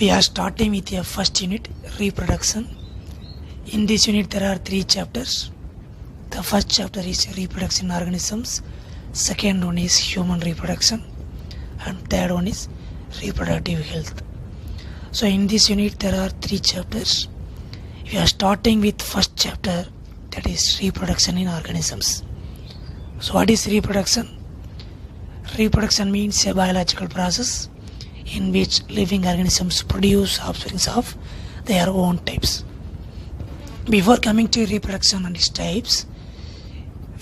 We are starting with a first unit, reproduction. In this unit there are 3 chapters. The first chapter is reproduction in organisms, second one is human reproduction, and third one is reproductive health. So in this unit there are 3 chapters. We are starting with first chapter, that is reproduction in organisms. So what is reproduction? Reproduction means a biological process in which living organisms produce offspring of their own types. Before coming to reproduction and its types,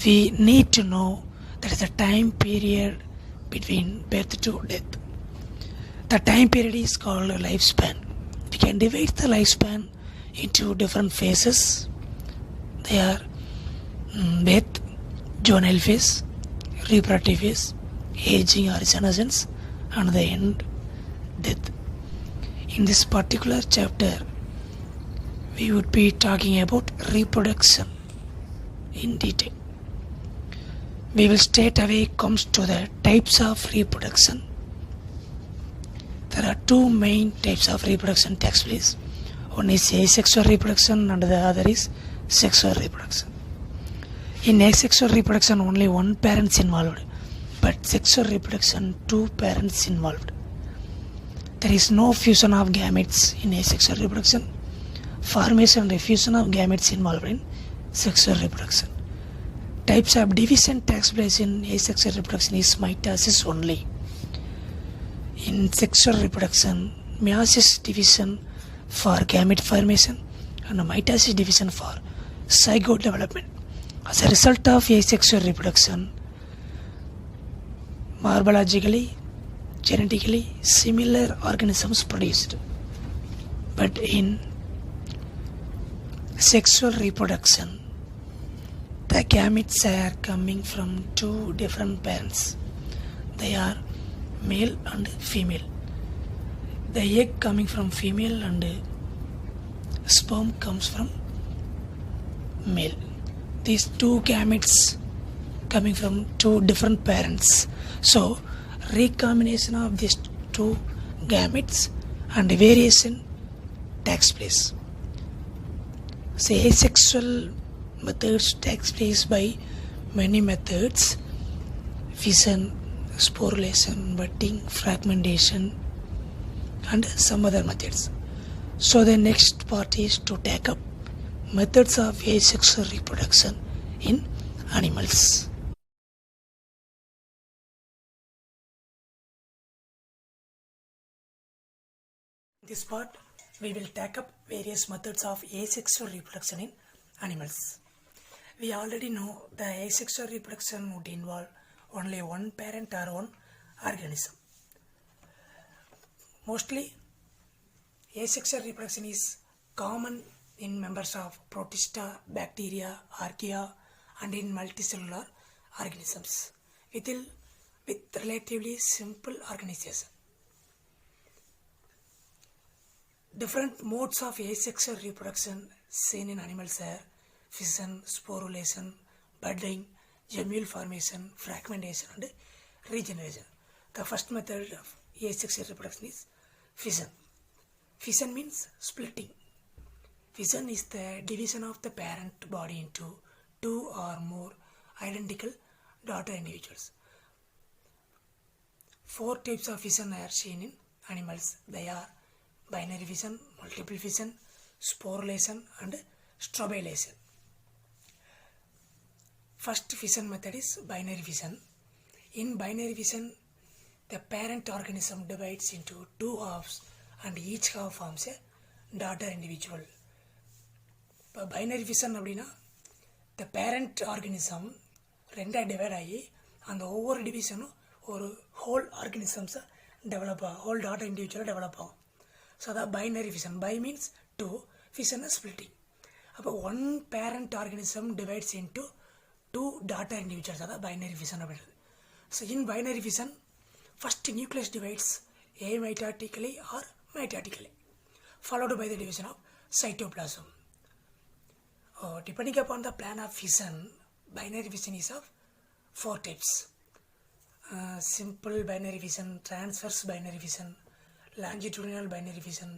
we need to know that is the time period between birth to death. The time period is called lifespan. We can divide the lifespan into different phases. They are birth, juvenile phase, reproductive phase, aging or senescence, and the end, death. In this particular chapter, we would be talking about reproduction in detail. We will straight away comes to the types of reproduction. There are 2 main types of reproduction takes place. One is asexual reproduction and the other is sexual reproduction. In asexual reproduction only one parent is involved, but sexual reproduction 2 parents involved. There is no fusion of gametes in asexual reproduction. Formation and diffusion of gametes involved in sexual reproduction. Types of division takes place in asexual reproduction is mitosis only. In sexual reproduction, meiosis division for gamete formation and mitosis division for zygote development. As a result of asexual reproduction, morphologically, genetically similar organisms produced. But in sexual reproduction, the gametes are coming from 2 different parents. They are male and female. The egg coming from female and sperm comes from male. These 2 gametes coming from 2 different parents. So recombination of these 2 gametes and variation takes place. So asexual methods takes place by many methods: fission, sporulation, budding, fragmentation, and some other methods. So the next part is to take up methods of asexual reproduction in animals. In this part, we will take up various methods of asexual reproduction in animals. We already know the asexual reproduction would involve only one parent or one organism. Mostly, asexual reproduction is common in members of Protista, bacteria, archaea, and in multicellular organisms with relatively simple organization. Different modes of asexual reproduction seen in animals are fission, sporulation, budding, gemule formation, fragmentation, and regeneration. The first method of asexual reproduction is fission. Fission means splitting. Fission is the division of the parent body into 2 or more identical daughter individuals. 4 types of fission are seen in animals. They are binary fission, multiple fission, sporulation, and strobilation. First fission method is binary fission. In binary fission, the parent organism divides into 2 halves and each half forms a daughter individual. Binary fission அப்படினா the parent organism ரெண்டா divide ஆகி அந்த ஒவ்வொரு டிவிஷனும் ஒரு whole organisms develop ஆகும், whole daughter இண்டிவிஜுவலாக develop ஆகும். ஸோ அதான் binary fission. Bi means 2, fission splitting. அப்போ 1 parent organism divides into 2 daughter individuals, அதான் பைனரி ஃபிஷன் அப்படின்றது. So in binary fission, first nucleus divides amitotically or mitotically, followed by the division of cytoplasm. Depending upon the plan of fission, binary fission is of 4 types. Simple binary fission, transverse binary fission, longitudinal binary fission,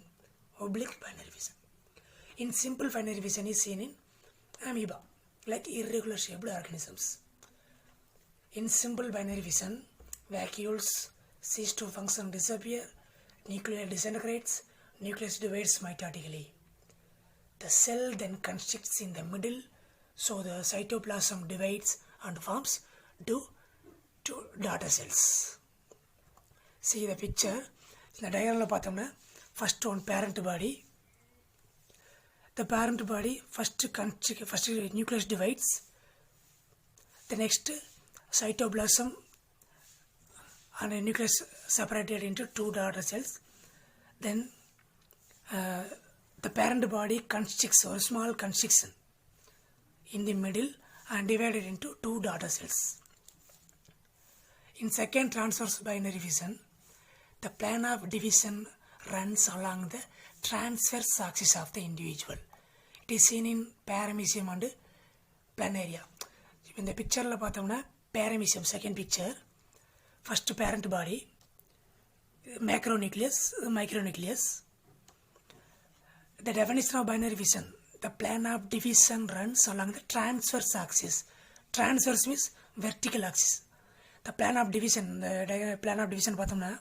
oblique binary fission. In simple binary fission is seen in amoeba, like irregular shaped organisms. In simple binary fission, vacuoles cease to function, disappear, nucleus disintegrates, nucleus divides mitotically. The cell then constricts in the middle, so the cytoplasm divides and forms two daughter cells. See the picture. In the diagram, first one parent body. The parent body first nucleus divides. The next cytoplasm and a nucleus separated into two daughter cells. Then the parent body constricts, or small constriction in the middle and divided into two daughter cells. In second transverse binary fission, the plan of division runs along the transverse axis of the individual. It is seen in paramecium and planaria. In the picture la pathomna paramecium, second picture, first parent body, macronucleus, micronucleus. The definition of binary fission: the plan of division runs along the transverse axis. Transverse means vertical axis. The plan of division, பார்த்தோம்னா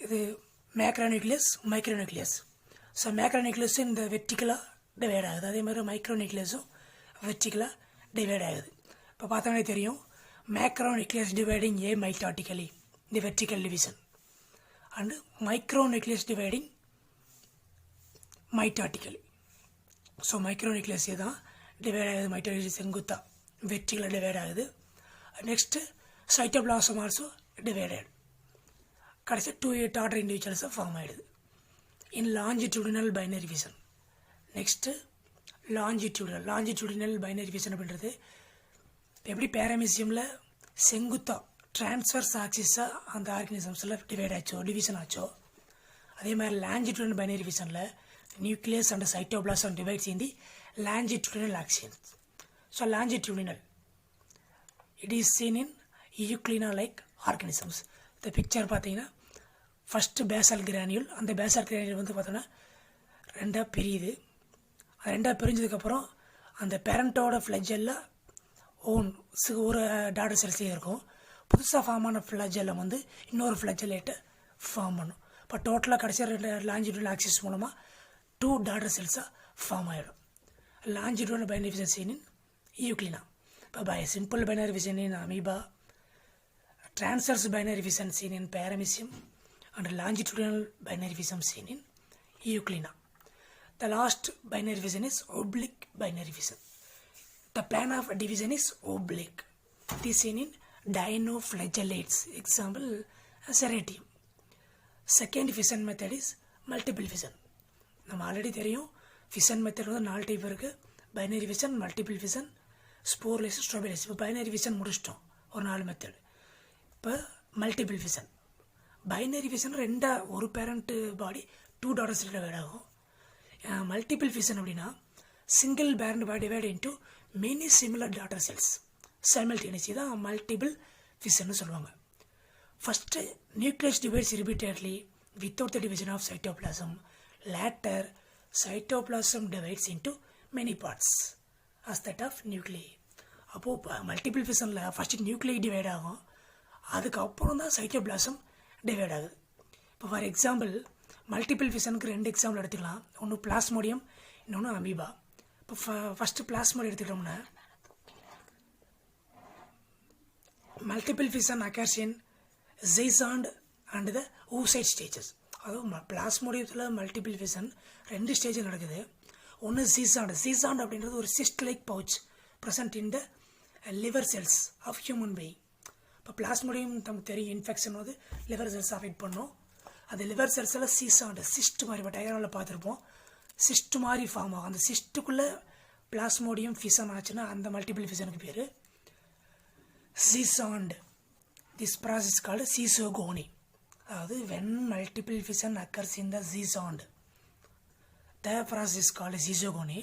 இது macronucleus, micronucleus. So macronucleus இந்த வெர்டிக்கலாக divide ஆகுது, அதே மாதிரி மைக்ரோநியூக்ளியஸும் வெர்டிக்கலாக divide ஆகுது. இப்போ பார்த்தோம்னா தெரியும், macronucleus dividing A mitotically, the vertical division, and micronucleus dividing mitotically. So micronucleus தான் டிவைட் ஆகுது, மைட்டோடிக்கலி செங்குத்தாக வெர்டிக்கலாக டிவைட் ஆகுது. நெக்ஸ்ட்டு சைட்டோபிளாசம் ஆல்சோ டிவைடட், கடைசி 2 டாட்டர் இண்டிவிஜுவல்ஸாக ஃபார்ம் ஆகிடுது. In longitudinal binary fission. Next longitudinal binary fission அப்படின்றது எப்படி பேரமிசியமில் செங்குத்தாக டிரான்ஸ்வர்ஸ் ஆக்சிஸாக அந்த ஆர்கனிசம்ஸில் டிவிஷன் ஆச்சோ, அதே மாதிரி லாஞ்சிடியூடினல் பைனரி ஃபிஷனில் nucleus and cytoplasm divides in the longitudinal axis. So longitudinal, it is seen in euglena-like organisms. The picture பார்த்தீங்கன்னா ஃபஸ்ட்டு பேசல் கிரானியூல், அந்த பேசல் கிரானியூல் வந்து பார்த்தோன்னா ரெண்டாக பிரியுது. அது ரெண்டாக பிரிஞ்சதுக்கப்புறம் அந்த பேரண்ட்டோட ஃப்ளஜெல்லாம் ஒரு டாட்டர் செல்ஸ்லேயே இருக்கும். புதுசாக ஃபார்ம் ஆன ஃப்ளஜெல்லம் வந்து இன்னொரு ஃப்ளஜெல்லேட்டை ஃபார்ம் பண்ணும். இப்போ டோட்டலாக கடைசியாக ரெண்டு லாஞ்சிடியூனல் ஆக்சிஸ் மூலமாக 2 daughter cells ஃபார்ம் ஆகிடும். longitudinal binary fission seen in euglena. இப்போ by simple binary fission in amoeba, transverse binary fission seen in paramecium, and longitudinal binary fission seen in euglena. The last binary fission is oblique binary fission. The plan of division is oblique. It is seen in dinoflagellates, example Serratium. Second fission method is multiple fission. நம்ம already தெரியும், fission method வந்து 4 type இருக்குது: binary fission, multiple fission, sporeless, strawberries. இப்போ binary fission முடிச்சிட்டோம், ஒரு 4 method. இப்போ multiple fission. Binary fission ஒரு parent body 2 daughter cell divide ஆகும். மல்டிபிள் ஃபிஷன் அப்படின்னா single parent body divide into many similar daughter cells simultaneously தான் multiple fission சொல்லுவாங்க. First nucleus divides repeatedly without the division of cytoplasm. Later, cytoplasm divides into many parts as that of nuclei. அப்போது multiple ஃபிஷனில் first நியூக்ளியை divide ஆகும், அதுக்கப்புறம் தான் cytoplasm divide ஆகுது. இப்போ for example multiple ஃபிஷனுக்கு 2 example எடுத்துக்கலாம். ஒன்று பிளாஸ்மோடியம், இன்னொன்று அமீபா. இப்போ ஃபஸ்ட்டு பிளாஸ்மோடியம் எடுத்துக்கிட்டோம்னா, multiple fission occurs in zygoside and the oocyte stages. அதுவும் பிளாஸ்மோடியத்தில் மல்டிபிள் ஃபிஷன் 2 ஸ்டேஜ் நடக்குது. ஒன்று ஜீசாண்ட் அப்படின்றது ஒரு cyst like pouch present in the liver cells of human being. இப்போ பிளாஸ்மோடியம் நமக்கு தெரியும், இன்ஃபெக்ஷன் வந்து லிவர் செல்ஸ் அஃபெக்ட் பண்ணும். அது லிவர் செல்ஸில் சிஸ்ட் மாதிரி இப்போ டயக்ராமில் பார்த்துருப்போம், சிஸ்ட் மாதிரி ஃபார்ம் ஆகும். அந்த சிஸ்ட்டுக்குள்ளே பிளாஸ்மோடியம் ஃபிஷன் ஆச்சுன்னா அந்த மல்டிபிள் ஃபிஷனுக்கு பேர் schizont. This process called schizogony. அதாவது when multiple fission occurs in the zygoside, the process is called zygosogony.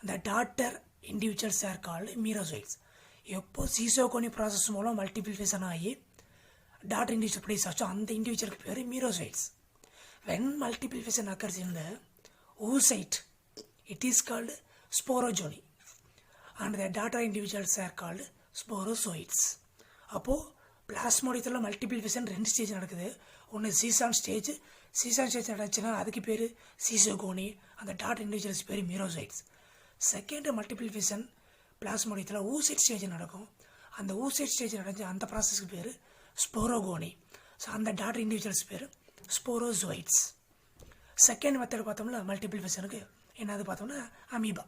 The daughter individuals are called merozoites. எப்போ zygosogony ப்ராசஸ் மூலம் மல்டிபிள் ஃபிஷன் ஆகி டாட்டர் இண்டிவிஜுவல் ப்ளேஸ் ஆச்சோ அந்த இண்டிவிஜுவலுக்கு பேர் மீரோசைட்ஸ். when multiple fission occurs in the oocyte, it is called sporogony and the daughter individuals are called sporozoites. அப்போது பிளாஸ்மோடியத்தில் multiple fission 2 stage நடக்குது. ஒன்று சீசான் stage நடந்துச்சுன்னா அதுக்கு பேர் சீசோகோனி, அந்த டாட்டர் இண்டிவிஜுவல்ஸ் பேர் மீரோசைட்ஸ். செகண்ட் மல்டிபிள் ஃபிஷன் பிளாஸ்மோடியத்தில் ஊசைட் ஸ்டேஜ் நடக்கும். அந்த ஊசைட் ஸ்டேஜ் நடந்து அந்த ப்ராசஸ்க்கு பேர் ஸ்போரோகோனி. ஸோ அந்த டாட்டர் இண்டிவிஜுவல்ஸ் பேர் ஸ்போரோசோயிட்ஸ். செகண்ட் மெத்தட் பார்த்தோம்னா மல்டிபிள் ஃபிஷனுக்கு என்னது பார்த்தோம்னா அமீபா.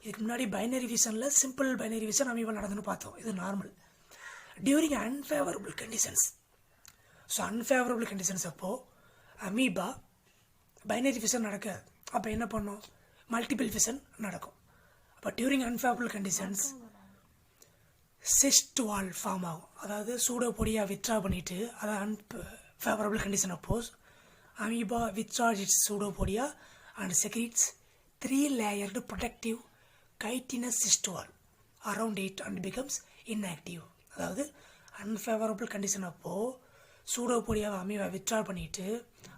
இதுக்கு முன்னாடி பைனரி ஃபிஷனில் சிம்பிள் பைனரி ஃபிஷன் அமீபா நடந்துன்னு பார்த்தோம். இது normal. During unfavourable conditions. So unfavourable conditions அப்போது அமீபா பைனரி ஃபிஷன் நடக்காது. அப்போ என்ன பண்ணோம்? மல்டிபிள் ஃபிஷன் நடக்கும். அப்போ during unfavourable conditions cyst wall form ஆகும். அதாவது சூடோபோடியா வித்ரா பண்ணிவிட்டு அதை unfavourable condition oppose amoeba withdraws its pseudopodia and secretes 3-layered protective chitinous cyst wall around it and becomes inactive. அதாவது அன்ஃபேவரபிள் கண்டிஷன் அப்போது சூடோபோடியாவை amoeba withdraw பண்ணிவிட்டு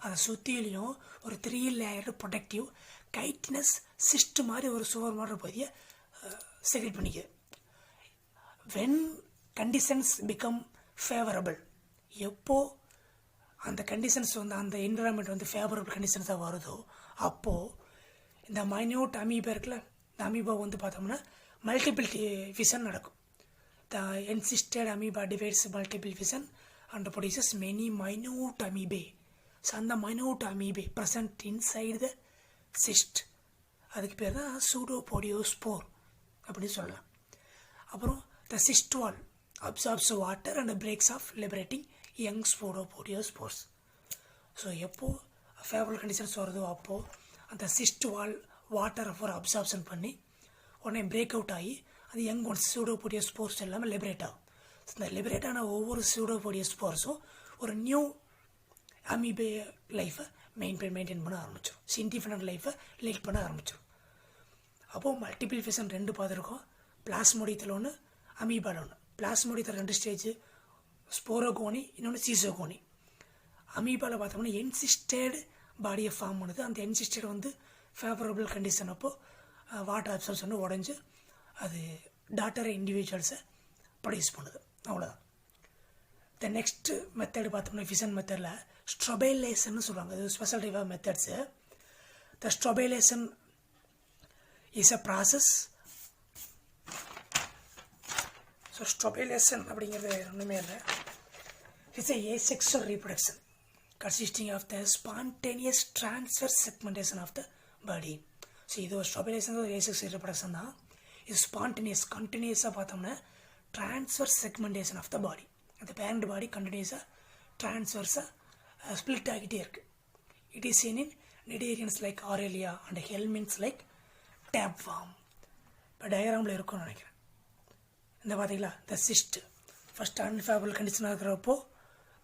அதை சுற்றிலையும் ஒரு 3-layered protective chitinous cyst மாதிரி ஒரு சுவர் மாதிரி பகுதியை secrete பண்ணிக்குது. when conditions become favorable, எப்போ அந்த கண்டிஷன்ஸ் வந்து அந்த என்விரான்மெண்ட் வந்து ஃபேவரபிள் கண்டிஷன்ஸாக வருதோ அப்போது இந்த மைன்யூட் அமீபா இருக்குல்ல, இந்த அமீபா வந்து பார்த்தோம்னா மல்டிபிள் ஃபிஷன் நடக்கும். The encysted amoeba divides multiple fission and produces many minute amoebae. So அந்த minute amoebae present inside the cyst, அதுக்கு பேர் தான் சூடோபோடியோஸ்போர் அப்படின்னு சொல்லலாம். அப்புறம் the cyst wall absorbs water and breaks off liberating young pseudopodiospores. So எப்போது favourable conditions வருதோ அப்போது அந்த சிஸ்ட் வால் வாட்டரை ஃபோர் அப்சார்ப்ஷன் பண்ணி உடனே பிரேக் அவுட் ஆகி அது யங் ஒன்ஸ் சூடோபோடியோஸ்போர்ஸ் எல்லாமே லிபரேட் ஆகும். ஸோ இந்த லிபரேட் ஆன ஒவ்வொரு சூடோபோடியோஸ்போர்ஸும் ஒரு நியூ அமீபே லைஃப்பை மெயின்டைன் பண்ண ஆரம்பிச்சிடும். இண்டிபெண்டன்ட் லைஃப்பை லீட் பண்ண ஆரம்பிச்சிடும். அப்போது மல்டிபிள் ஃபிஷன் 2 பார்த்துருக்கோம். பிளாஸ்மோடியத்தில் ஒன்று, அமீபாவில் ஒன்று. பிளாஸ்மோடியத்தில் 2 ஸ்டேஜ், ஸ்போரோகோனி, இன்னொன்று சீசோகோனி. அமீபாவில் பார்த்தோம்னா என்சிஸ்டட் பாடியை ஃபார்ம் பண்ணுது. அந்த என்சிஸ்டட் வந்து ஃபேவரபிள் கண்டிஷன் அப்போது வாட்டர் அப்சர்ப்ஷன் உடஞ்சி அது டாட்டர் இண்டிவிஜுவல்ஸை ப்ரொடியூஸ் பண்ணுது. அவ்வளோதான். த நெக்ஸ்ட் மெத்தட் பார்த்தோம்னா ஃபிஷன் மெத்தடில் ஸ்ட்ரொபைலேஷன் சொல்லுவாங்க. இது special type of methods. The strobilation is a process. So strobilation அப்படிங்கிறது ஒன்றுமே இல்லை. It's asexual reproduction consisting of the spontaneous transfer segmentation of the body. So இது ஒரு ஸ்ட்ரொபைலேஷன் ஒரு ஏசெக்ஷுவல் ரீப்ரொடக்ஷன் தான். இது ஸ்பான்டேனியஸ் கண்டினியூஸாக பார்த்தோம்னா transfer segmentation of the body. அந்த பேரண்ட் பாடி கண்டினியூஸாக ட்ரான்ஸ்ஃபர்ஸாக ஸ்பிளிட் ஆகிட்டே இருக்குது. It is seen in cnidarians like Aurelia and helminths like tapeworm. இப்போ டயக்ராமில் இருக்கும்னு நினைக்கிறேன். இந்த பார்த்தீங்களா, த சிஸ்ட் ஃபஸ்ட் அன்ஃபேவரபிள் கண்டிஷனாக இருக்கிறப்போ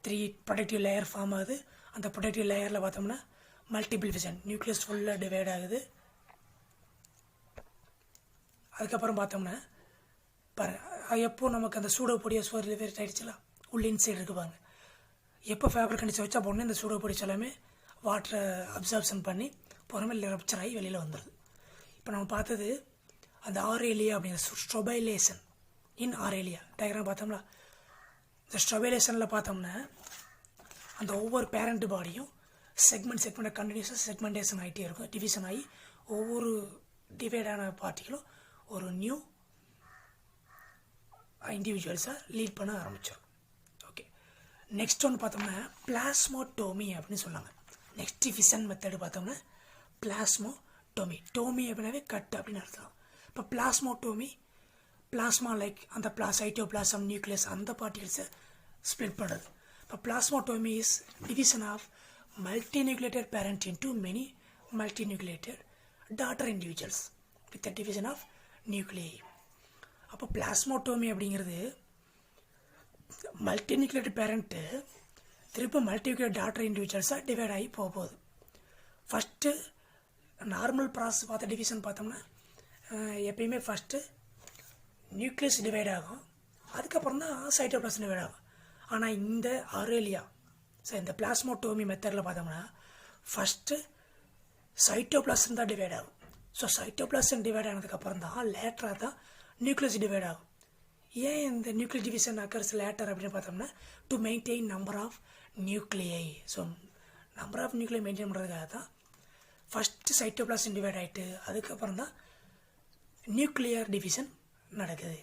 3 ப்ரொடக்டிவ் லேயர் ஃபார்ம் ஆகுது. அந்த ப்ரொடக்டிவ் லேயரில் பார்த்தோம்னா மல்டிபிள் ஃபிஷன் நியூக்ளியஸ் ஃபுல்லாக டிவைட் ஆகுது. அதுக்கப்புறம் பார்த்தோம்னா எப்போ நமக்கு அந்த சூடோபோடியோஸ்போர் லிபரேட் ஆகிடுச்சுலாம் உள்ள இன்சைடு இருக்கு பாருங்க. எப்போ ஃபேவரபிள் கண்டிஷன் வச்சா போடனே இந்த சூடோபோடியோஸ் எல்லாமே வாட்டரை அப்சார்ப்ஷன் பண்ணி புறமே ரப்சர் ஆகி வெளியில் வந்துடுது. இப்போ நம்ம பார்த்தது அந்த ஆரேலியா அப்படிங்கிற ஸ்ட்ரொபைலேஷன் இன் ஆரேலியா டயக்ராம் பார்த்தோம்னா, இந்த ஸ்ட்ரொபைலேஷனில் பார்த்தோம்னா அந்த ஒவ்வொரு பேரண்ட் பாடியும் செக்மெண்ட் கண்டினியூஸாக செக்மெண்டேஷன் ஆகிட்டே இருக்கும். டிவிஷன் ஆகி ஒவ்வொரு டிவைடான பார்ட்டிகளும் ஒரு நியூ இண்டிவிஜுவல்ஸாக லீட் பண்ண ஆரம்பிச்சிடும். ஓகே, நெக்ஸ்ட் ஒன்று பார்த்தோம்னா பிளாஸ்மோடோமி அப்படின்னு சொன்னாங்க. நெக்ஸ்ட் ஃபிஷன் மெத்தடு பார்த்தோம்னா பிளாஸ்மோடோமி. டோமி அப்படின்னாவே கட் அப்படின்னு அர்த்தம். இப்போ பிளாஸ்மோடோமி பிளாஸ்மா லைக் அந்த சைட்டோபிளாசம் நியூக்ளியஸ் அந்த பார்ட்டிகல்ஸை ஸ்ப்ளிட் பண்ணுறது. இப்போ plasmotomy is division of multinucleated parent into many multinucleated daughter individuals with division of nuclei. அப்போ பிளாஸ்மோடோமி அப்படிங்கிறது மல்டிநியூக்ளியேட்டட் பேரண்ட்டு திரும்ப மல்டிநியூக்ளியேட் டாட்டர் இண்டிவிஜுவல்ஸாக டிவைட் ஆகி போகுது. ஃபஸ்ட்டு நார்மல் ப்ராசஸ் பார்த்த டிவிஷன் பார்த்தோம்னா எப்பயுமே ஃபஸ்ட்டு நியூக்ளியஸ் டிவைட் ஆகும், அதுக்கப்புறம் தான் சைட்டோபிளாசம் டிவைட் ஆகும். ஆனால் இந்த ஆரேலியா இந்த பிளாஸ்மோடோமி மெத்தடில் பார்த்தோம்னா ஃபஸ்ட்டு சைட்டோபிளாசம் தான் டிவைட் ஆகும். ஸோ சைட்டோபிளாசம் டிவைட் ஆனதுக்கப்புறம் தான் லேட்டராக தான் நியூக்ளியஸ் டிவைட் ஆகும். ஏன் இந்த நியூக்ளியர் டிவிஷன் அக்கர்ஸ் லேட்டர் அப்படின்னு பார்த்தோம்னா to maintain number of nuclei. So number of nuclei maintain பண்ணுறதுக்காக தான் ஃபஸ்ட்டு சைட்டோபிளாசம் டிவைட் ஆகிட்டு அதுக்கப்புறம் தான் நியூக்ளியர் டிவிஷன் நடக்குது.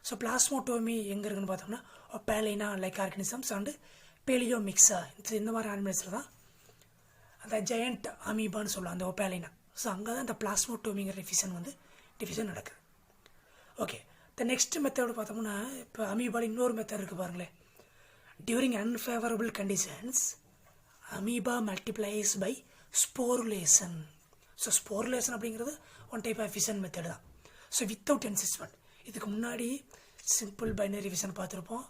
ஸோ பிளாஸ்மோட்டோமி எங்கே இருக்குன்னு பார்த்தோம்னா Opalina like organisms and Pelomyxa இந்த மாதிரி அனிமல்ஸில் தான் அந்த ஜெயண்ட் அமீபான்னு சொல்லலாம், அந்த ஒப்பேலினா. ஸோ அங்கே தான் இந்த பிளாஸ்மோட்டோமிங்கிற டிவிஷன் நடக்குது. ஓகே, த நெக்ஸ்ட் மெத்தட் பார்த்தோம்னா இப்போ அமீபாவில் இன்னொரு மெத்தட் இருக்குது பாருங்களேன். During unfavourable conditions amoeba multiplies by sporulation. So sporulation அப்படிங்கிறது one type of fission method தான். So without encystment. இதுக்கு முன்னாடி சிம்பிள் பைனரி விசன் பார்த்துருப்போம்.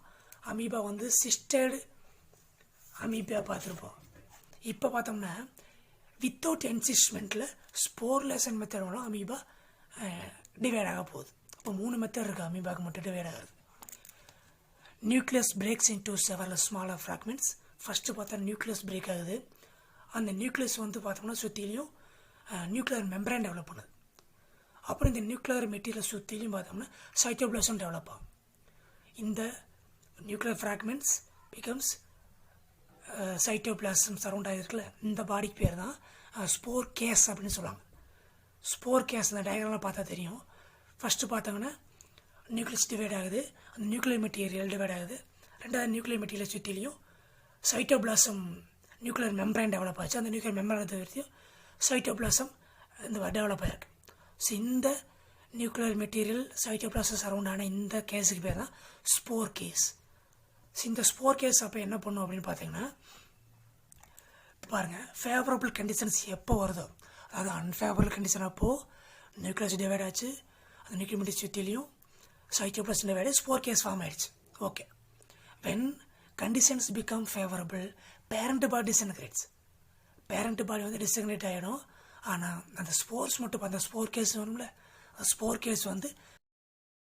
அமீபா வந்து சிஸ்டர்டு அமீபா பார்த்துருப்போம். இப்போ பார்த்தோம்னா வித்தவுட் என்சிஸ்மெண்ட்டில் ஸ்போர்லேஷன் மெத்தட் மூலம் அமீபா டிவைட் ஆக போகுது. இப்போ 3 மெத்தட் இருக்குது அமீபாவுக்கு மட்டும் டிவைட் ஆகுது. Nucleus breaks into several smaller fragments. First பார்த்தா நியூக்ளியஸ் பிரேக் ஆகுது. அந்த நியூக்ளியஸ் வந்து பார்த்தோம்னா சுற்றிலையும் நியூக்ளியர் மெம்பரேன் டெவலப் பண்ணுது. அப்புறம் இந்த நியூக்ளியர் மெட்டீரியல் சுற்றிலையும் பார்த்தோம்னா சைட்டோபிளாசம் டெவலப் ஆகும். இந்த nuclear fragments becomes cytoplasm surround ஆகிருக்குல்ல, இந்த பாடிக்கு பேர் தான் ஸ்போர் கேஸ் அப்படின்னு சொல்லுவாங்க. ஸ்போர் கேஸ் இந்த டயக்ராமில் பார்த்தா தெரியும். ஃபஸ்ட்டு பார்த்தாங்கன்னா நியூக்ளியஸ் டிவைட் ஆகுது, அந்த நியூக்ளியர் மெட்டீரியல் டிவைட் ஆகுது. ரெண்டாவது நியூக்ளியர் மெட்டீரியல் சுற்றிலையும் சைட்டோபிளாசம் நியூக்ளியர் மெம்பரைன் டெவலப் ஆச்சு. அந்த நியூக்ளியர் மெம்பரைன் தவிர்த்தையும் சைட்டோபிளாசம் இந்த டெவலப் ஆகிருக்கு. ஸோ இந்த நியூக்ளியர் மெட்டீரியல் சைட்டோபிளாசம் சரௌண்ட் ஆன இந்த கேஸுக்கு பேர் தான் ஸ்போர் கேஸ். ஸோ இந்த ஸ்போர் கேஸ் அப்போ என்ன பண்ணும் அப்படின்னு பார்த்தீங்கன்னா பாருங்கள், ஃபேவரபிள் கண்டிஷன்ஸ் எப்போ வருதோ, அதாவது அன்ஃபேவரபிள் கண்டிஷன் அப்போது நியூக்ளியஸ் டிவைட் ஆச்சு, அந்த நியூக்ளியர் மெட்டீரியல் சுற்றிலையும் சைட்டோபிளாசம் டிவைட் ஆகி ஸ்போர் கேஸ் ஃபார்ம் ஆகிடுச்சு. Okay, when conditions become favourable parent body disintegrates. Parent body வந்து டிஸ்இன்டகிரேட் ஆகிடும். ஆனால் அந்த ஸ்போர்ஸ் மட்டும் அந்த ஸ்போர் கேஸ் வரும்ல, அந்த ஸ்போர் கேஸ் வந்து